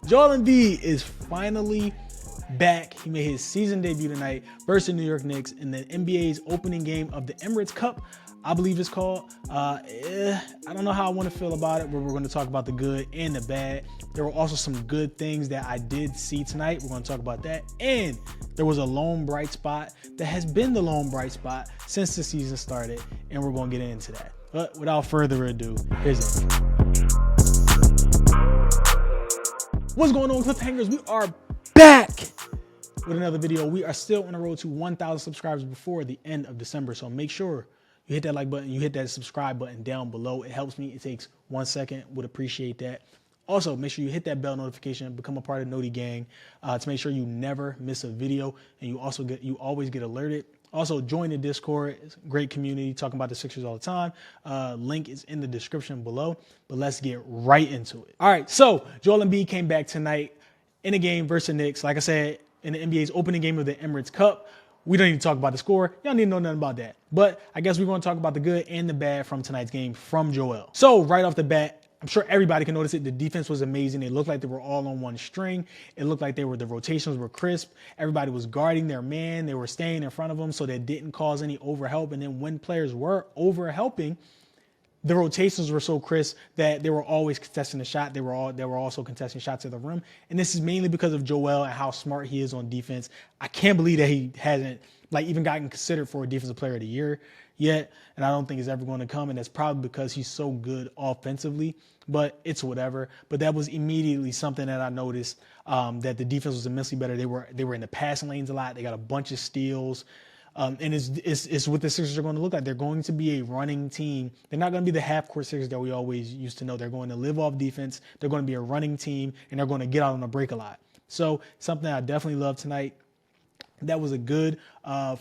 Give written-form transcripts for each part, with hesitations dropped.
Joel Embiid is finally back. He made his season debut tonight versus the New York Knicks in the NBA's opening game of the Emirates Cup, I believe it's called. I don't know how I want to feel about it, but we're going to talk about the good and the bad. There were also some good things that I did see tonight. We're going to talk about that. And there was a lone bright spot that has been the lone bright spot since the season started, and we're going to get into that. But without further ado, here's it. What's going on, Cliffhangers? We are back with another video. We are still on the road to 1,000 subscribers before the end of December. So make sure you hit that like button, you hit that subscribe button down below. It helps me. It takes 1 second. Would appreciate that. Also, make sure you hit that bell notification, become a part of Noti Gang to make sure you never miss a video, and you always get alerted. Also, join the Discord. It's a great community talking about the Sixers all the time. Link is in the description below, but let's get right into it. All right, so Joel Embiid came back tonight in a game versus the Knicks. Like I said, in the NBA's opening game of the Emirates Cup. We don't even talk about the score. Y'all need to know nothing about that. But I guess we're going to talk about the good and the bad from tonight's game from Joel. So right off the bat, I'm sure everybody can notice it. The defense was amazing. It looked like they were all on one string. It looked like the rotations were crisp. Everybody was guarding their man. They were staying in front of them so that didn't cause any overhelp. And then when players were overhelping, the rotations were so crisp that they were always contesting the shot. They were also contesting shots at the rim. And this is mainly because of Joel and how smart he is on defense. I can't believe that he hasn't even gotten considered for a defensive player of the year yet. And I don't think it's ever going to come. And that's probably because he's so good offensively, but it's whatever. But that was immediately something that I noticed, that the defense was immensely better. They were in the passing lanes a lot. They got a bunch of steals. And it's what the Sixers are going to look like. They're going to be a running team. They're not going to be the half-court Sixers that we always used to know. They're going to live off defense. They're going to be a running team, and they're going to get out on the break a lot. So something I definitely love tonight. That was a good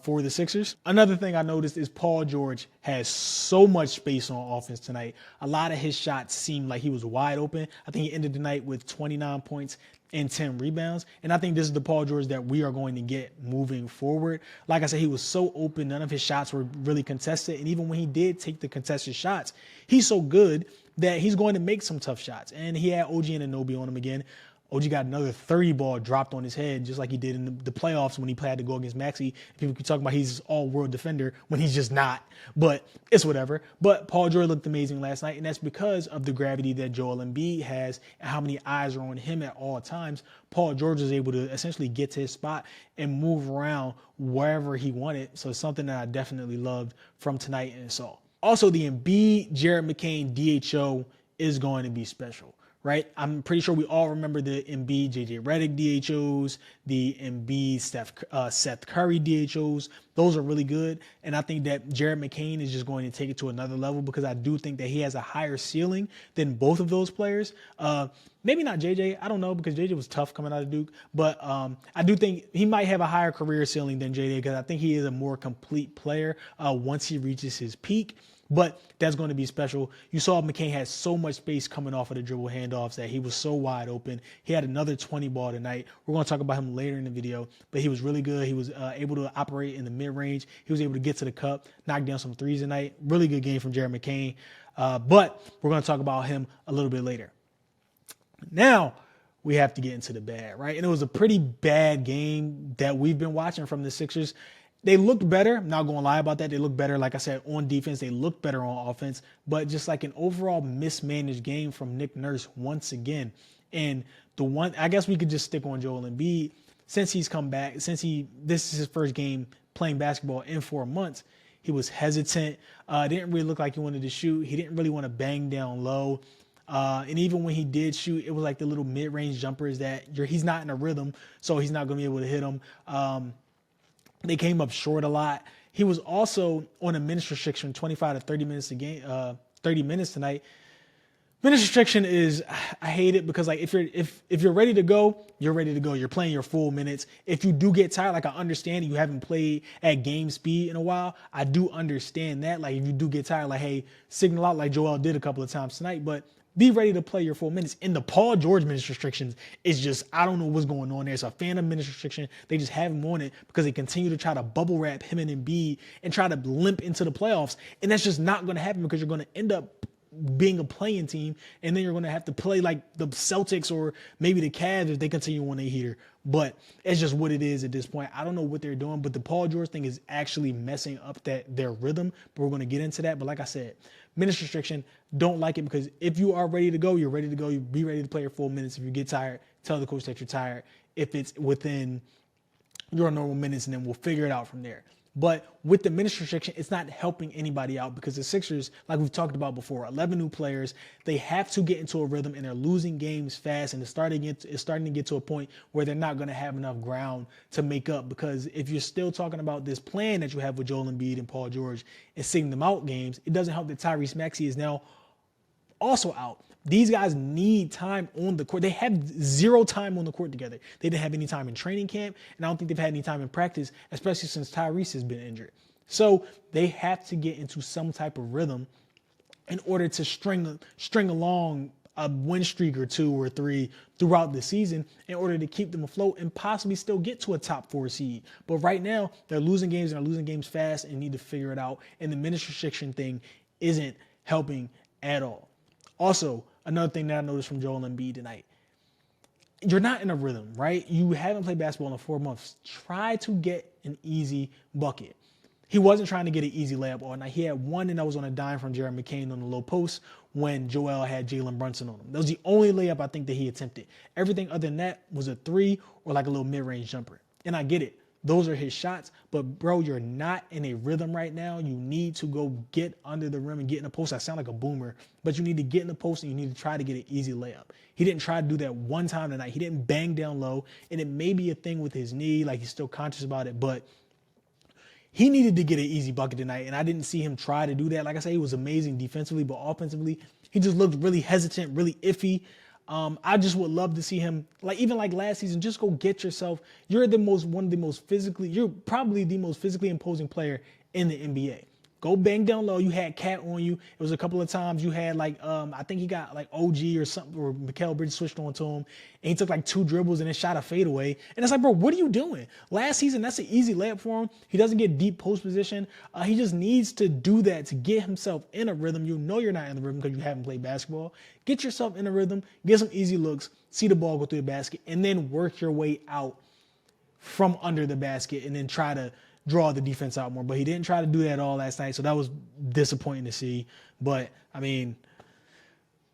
for the Sixers. Another thing I noticed is Paul George has so much space on offense tonight. A lot of his shots seemed like he was wide open. I think he ended the night with 29 points and 10 rebounds. And I think this is the Paul George that we are going to get moving forward. Like I said, he was so open. None of his shots were really contested. And even when he did take the contested shots, he's so good that he's going to make some tough shots. And he had OG and Anunoby on him again. OG got another 30 ball dropped on his head, just like he did in the playoffs when he had to go against Maxey. People keep talking about he's all-world defender when he's just not, but it's whatever. But Paul George looked amazing last night, and that's because of the gravity that Joel Embiid has and how many eyes are on him at all times. Paul George was able to essentially get to his spot and move around wherever he wanted. So it's something that I definitely loved from tonight and saw. Also, the Embiid, Jared McCain DHO is going to be special. Right? I'm pretty sure we all remember the Embiid, JJ Redick DHOs, the Embiid, Seth Curry DHOs. Those are really good. And I think that Jared McCain is just going to take it to another level because I do think that he has a higher ceiling than both of those players. Maybe not JJ. I don't know because JJ was tough coming out of Duke. But I do think he might have a higher career ceiling than JJ because I think he is a more complete player once he reaches his peak. But that's going to be special. You saw McCain had so much space coming off of the dribble handoffs that he was so wide open. He had another 20 ball tonight. We're going to talk about him later in the video, but he was really good. He was able to operate in the mid-range. He was able to get to the cup, knock down some threes tonight. Really good game from Jared McCain. But we're going to talk about him a little bit later. Now, we have to get into the bad, right? And it was a pretty bad game that we've been watching from the Sixers. They looked better. I'm not going to lie about that. They looked better, like I said, on defense. They looked better on offense. But just like an overall mismanaged game from Nick Nurse once again. And I guess we could just stick on Joel Embiid. Since he's come back, this is his first game playing basketball in 4 months, he was hesitant. Didn't really look like he wanted to shoot. He didn't really want to bang down low. And even when he did shoot, it was like the little mid-range jumpers that he's not in a rhythm, so he's not going to be able to hit them. They came up short a lot. He was also on a minutes restriction, 25 to 30 minutes a game, 30 minutes tonight. Minutes restriction is, I hate it because like if you're ready to go, you're ready to go. You're playing your full minutes. If you do get tired, like I understand you haven't played at game speed in a while. I do understand that. Like if you do get tired, like hey, signal out like Joel did a couple of times tonight, but be ready to play your full minutes. In the Paul George minutes restrictions, it's just, I don't know what's going on there. It's a phantom minutes restriction. They just have him on it because they continue to try to bubble wrap him and Embiid and try to limp into the playoffs. And that's just not going to happen because you're going to end up being a playing team, and then you're going to have to play like the Celtics or maybe the Cavs if they continue on a heater. But it's just what it is at this point. I don't know what they're doing, but the Paul George thing is actually messing up their rhythm. But we're going to get into that. But like I said, minutes restriction, don't like it, because if you are ready to go, you're ready to go. You be ready to play your full minutes. If you get tired, tell the coach that you're tired. If it's within your normal minutes, and then we'll figure it out from there. But with the minutes restriction, it's not helping anybody out, because the Sixers, like we've talked about before, 11 new players, they have to get into a rhythm, and they're losing games fast, and it's starting to get to a point where they're not going to have enough ground to make up. Because if you're still talking about this plan that you have with Joel Embiid and Paul George and sitting them out games, it doesn't help that Tyrese Maxey is now also out. These guys need time on the court. They have zero time on the court together. They didn't have any time in training camp, and I don't think they've had any time in practice, especially since Tyrese has been injured. So they have to get into some type of rhythm in order to string along a win streak or 2 or 3 throughout the season, in order to keep them afloat and possibly still get to a top 4 seed. But right now, they're losing games, and they're losing games fast, and need to figure it out. And the minutes restriction thing isn't helping at all. Also, another thing that I noticed from Joel Embiid tonight, you're not in a rhythm, right? You haven't played basketball in 4 months. Try to get an easy bucket. He wasn't trying to get an easy layup all night. He had one, and that was on a dime from Jared McCain on the low post when Joel had Jalen Brunson on him. That was the only layup I think that he attempted. Everything other than that was a 3 or like a little mid-range jumper. And I get it. Those are his shots. But, bro, you're not in a rhythm right now. You need to go get under the rim and get in the post. I sound like a boomer, but you need to get in the post, and you need to try to get an easy layup. He didn't try to do that one time tonight. He didn't bang down low, and it may be a thing with his knee, like he's still conscious about it, but he needed to get an easy bucket tonight, and I didn't see him try to do that. Like I said, he was amazing defensively, but offensively, he just looked really hesitant, really iffy. I just would love to see him, even like last season, just go get yourself. You're you're probably the most physically imposing player in the NBA. Go bang down low. You had Cat on you. It was a couple of times you had I think he got like OG or something, or Mikal Bridges switched on to him, and he took like 2 dribbles and then shot a fadeaway. And it's like, bro, what are you doing? Last season, that's an easy layup for him. He doesn't get deep post position. He just needs to do that to get himself in a rhythm. You know you're not in the rhythm because you haven't played basketball. Get yourself in a rhythm, get some easy looks, see the ball go through the basket, and then work your way out from under the basket, and then try to draw the defense out more. But he didn't try to do that all last night, so that was disappointing to see. But, I mean,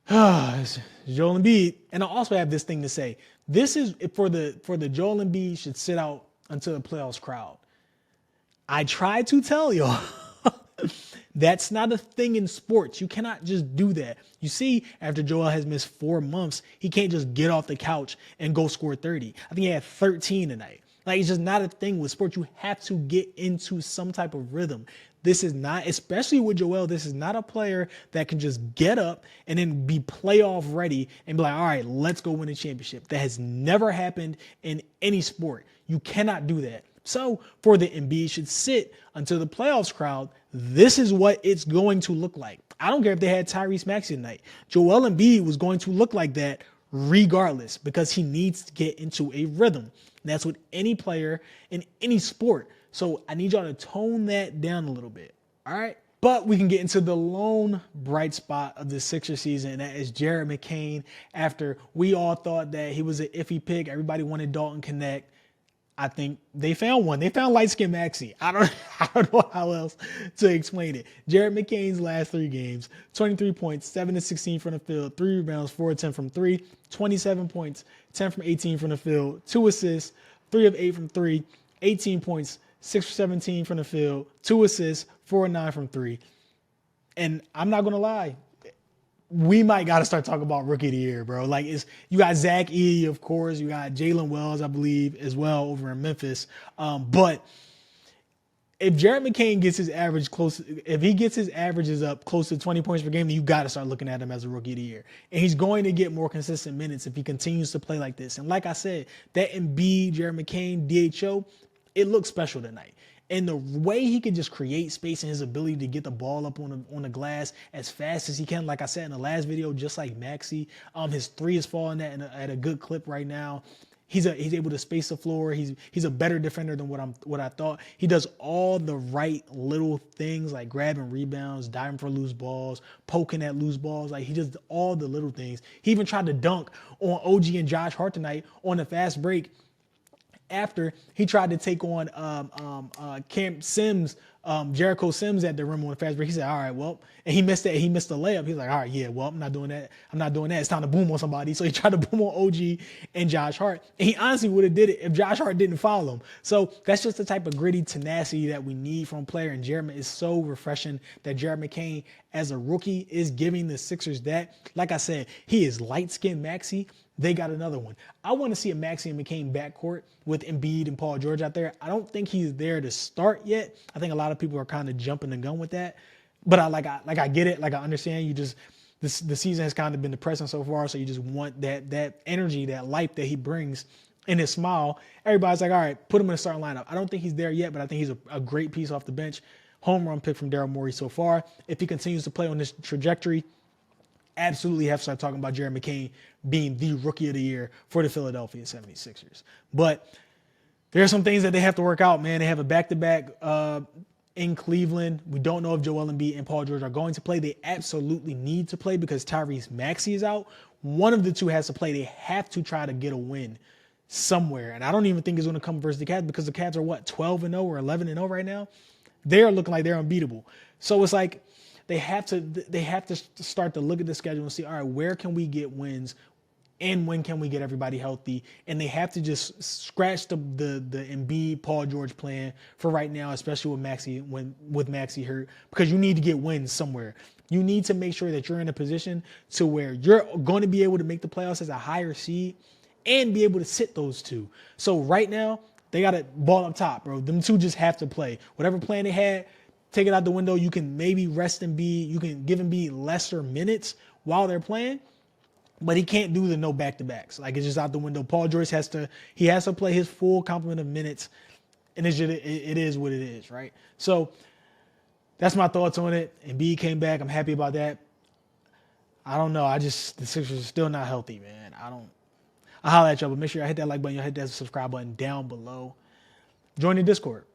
it's Joel Embiid. And I also have this thing to say. This is for the Joel Embiid should sit out until the playoffs crowd. I tried to tell y'all, that's not a thing in sports. You cannot just do that. You see, after Joel has missed 4 months, he can't just get off the couch and go score 30. I think he had 13 tonight. It's just not a thing with sports. You have to get into some type of rhythm. This is not, especially with Joel, this is not a player that can just get up and then be playoff ready and be like, all right, let's go win a championship. That has never happened in any sport. You cannot do that. So for the Embiid should sit until the playoffs crowd, this is what it's going to look like. I don't care if they had Tyrese Maxey tonight. Joel Embiid was going to look like that regardless, because he needs to get into a rhythm. And that's with any player in any sport. So I need y'all to tone that down a little bit. All right. But we can get into the lone bright spot of the Sixers season, and that is Jared McCain. After we all thought that he was an iffy pick, everybody wanted Dalton Connect. I think they found one. They found light-skinned Maxey. I don't know how else to explain it. Jared McCain's last 3 games, 23 points, 7 of 16 from the field, 3 rebounds, 4 of 10 from 3, 27 points, 10 from 18 from the field, 2 assists, 3 of 8 from 3, 18 points, 6 for 17 from the field, 2 assists, 4 of 9 from 3. And I'm not going to lie, we might got to start talking about rookie of the year, bro. You got Zach E, of course. You got Jalen Wells, I believe, as well over in Memphis. But if Jared McCain gets his average if he gets his averages up close to 20 points per game, then you got to start looking at him as a rookie of the year. And he's going to get more consistent minutes if he continues to play like this. And like I said, that Embiid, Jared McCain, DHO, it looks special tonight. And the way he can just create space and his ability to get the ball up on the glass as fast as he can, like I said in the last video, just like Maxey, his 3 is falling at a good clip right now. He's able to space the floor. He's a better defender than what I thought. He does all the right little things like grabbing rebounds, diving for loose balls, poking at loose balls. Like he does all the little things. He even tried to dunk on OG and Josh Hart tonight on the fast break after he tried to take on Camp Sims, Jericho Sims at the rim on the fast break. He said, all right, well, and he missed that. He missed the layup. He's like, all right, yeah, well, I'm not doing that. It's time to boom on somebody. So he tried to boom on OG and Josh Hart. And he honestly would have did it if Josh Hart didn't foul him. So that's just the type of gritty tenacity that we need from a player. And Jared is so refreshing that Jared McCain, as a rookie, is giving the Sixers that. Like I said, he is light-skinned Maxey. They got another one. I want to see a Maxey and McCain backcourt with Embiid and Paul George out there. I don't think he's there to start yet. I think a lot of people are kind of jumping the gun with that. But I get it. Like I understand. The season has kind of been depressing so far, so you just want that energy, that life that he brings in his smile. Everybody's like, all right, put him in the starting lineup. I don't think he's there yet, but I think he's a great piece off the bench. Home run pick from Daryl Morey so far. If he continues to play on this trajectory, absolutely have to start talking about Jared McCain being the rookie of the year for the Philadelphia 76ers. But there are some things that they have to work out, man. They have a back-to-back in Cleveland. We don't know if Joel Embiid and Paul George are going to play. They absolutely need to play because Tyrese Maxey is out. One of the two has to play. They have to try to get a win somewhere. And I don't even think it's going to come versus the Cavs because the Cavs are, 12-0 or 11-0 right now? They're looking like they're unbeatable. So it's like, they have to start to look at the schedule and see, all right, where can we get wins and when can we get everybody healthy? And they have to just scratch the Embiid, Paul George plan for right now, especially with Maxey hurt, because you need to get wins somewhere. You need to make sure that you're in a position to where you're going to be able to make the playoffs as a higher seed and be able to sit those two. So right now, they got to ball up top, bro. Them two just have to play. Whatever plan they had, take it out the window. You can maybe rest Embiid. You can give Embiid lesser minutes while they're playing, but he can't do the no back-to-backs. Like, it's just out the window. Paul George has to play his full complement of minutes, and it is what it is, right? So that's my thoughts on it. Embiid came back. I'm happy about that. I don't know. The Sixers are still not healthy, man. I'll holler at y'all, but make sure y'all hit that like button. Y'all hit that subscribe button down below. Join the Discord.